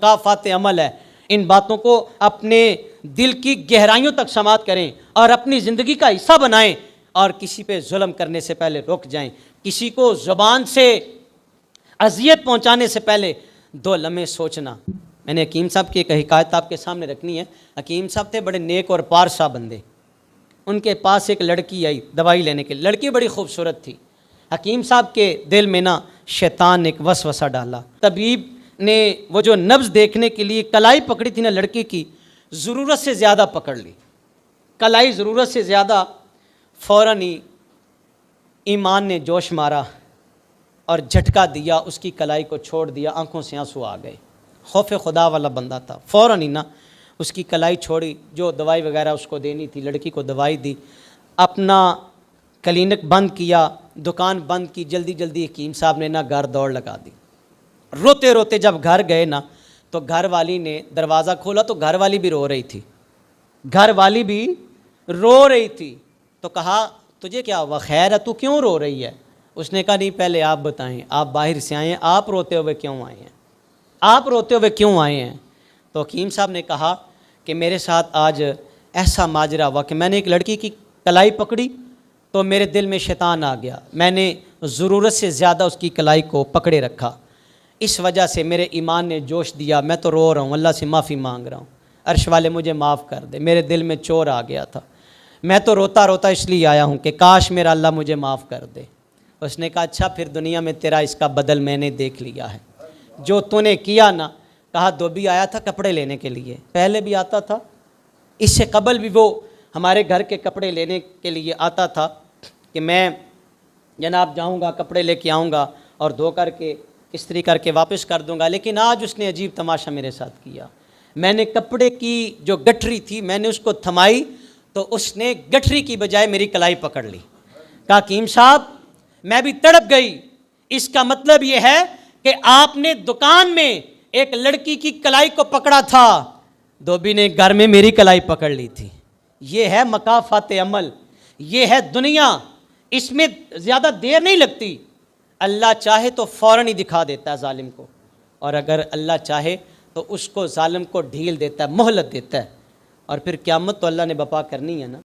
मकाफात अमल है। इन बातों को अपने दिल की गहराइयों तक समात करें और अपनी ज़िंदगी का हिस्सा बनाएं और किसी पे जुल्म करने से पहले रुक जाएं। किसी को ज़ुबान से अजियत पहुंचाने से पहले 2 लम्हे सोचना। मैंने हकीम साहब की एक हिकायत आपके सामने रखनी है। हकीम साहब थे बड़े नेक और पारसा बंदे। उनके पास एक लड़की आई दवाई लेने के लिए। लड़की बड़ी खूबसूरत थी। हकीम साहब के दिल में ना शैतान ने एक वसवसा डाला। तबीब ने वो जो नब्ज़ देखने के लिए कलाई पकड़ी थी ना लड़की की, ज़रूरत से ज़्यादा पकड़ ली। कलाई ज़रूरत से ज़्यादा। फ़ौरन ही ईमान ने जोश मारा और झटका दिया, उसकी कलाई को छोड़ दिया। आंखों से आंसू आ गए। खौफ खुदा वाला बंदा था। फ़ौरन ही ना उसकी कलाई छोड़ी, जो दवाई वगैरह उसको देनी थी लड़की को दवाई दी, अपना क्लिनिक बंद किया, दुकान बंद की। जल्दी जल्दी हकीम साहब ने ना घर दौड़ लगा दी। रोते रोते जब घर गए ना तो घर वाली ने दरवाज़ा खोला तो घर वाली भी रो रही थी। घर वाली भी रो रही थी। तो कहा तुझे क्या हुआ, खैर है, तू क्यों रो रही है? उसने कहा नहीं पहले आप बताएं, आप बाहर से आए हैं, आप रोते हुए क्यों आए हैं? आप रोते हुए क्यों आए हैं? तो हकीम साहब ने कहा कि मेरे साथ आज ऐसा माजरा हुआ कि मैंने एक लड़की की कलाई पकड़ी तो मेरे दिल में शैतान आ गया। मैंने ज़रूरत से ज़्यादा उसकी कलाई को पकड़े रखा। इस वजह से मेरे ईमान ने जोश दिया। मैं तो रो रहा हूँ, अल्लाह से माफ़ी मांग रहा हूँ, अर्श वाले मुझे माफ़ कर दे। मेरे दिल में चोर आ गया था। मैं तो रोता रोता इसलिए आया हूँ कि काश मेरा अल्लाह मुझे माफ़ कर दे। उसने कहा अच्छा फिर दुनिया में तेरा इसका बदल मैंने देख लिया है। जो तूने किया ना, कहा धोबी आया था कपड़े लेने के लिए, पहले भी आता था, इससे कबल भी वो हमारे घर के कपड़े लेने के लिए आता था कि मैं जनाब जाऊंगा कपड़े लेके आऊँगा और धो करके इस्त्री करके वापस कर दूंगा। लेकिन आज उसने अजीब तमाशा मेरे साथ किया। मैंने कपड़े की जो गठरी थी मैंने उसको थमाई तो उसने गठरी की बजाय मेरी कलाई पकड़ ली। कहा हकीम साहब मैं भी तड़प गई। इसका मतलब ये है कि आपने दुकान में एक लड़की की कलाई को पकड़ा था, धोबी ने घर में मेरी कलाई पकड़ ली थी। ये है मकाफात अमल, ये है दुनिया। इसमें ज़्यादा देर नहीं लगती। अल्लाह चाहे तो फ़ौरन ही दिखा देता है जालिम को, और अगर अल्लाह चाहे तो उसको जालिम को ढील देता है, मोहलत देता है। और फिर क़यामत तो अल्लाह ने बपा करनी है ना।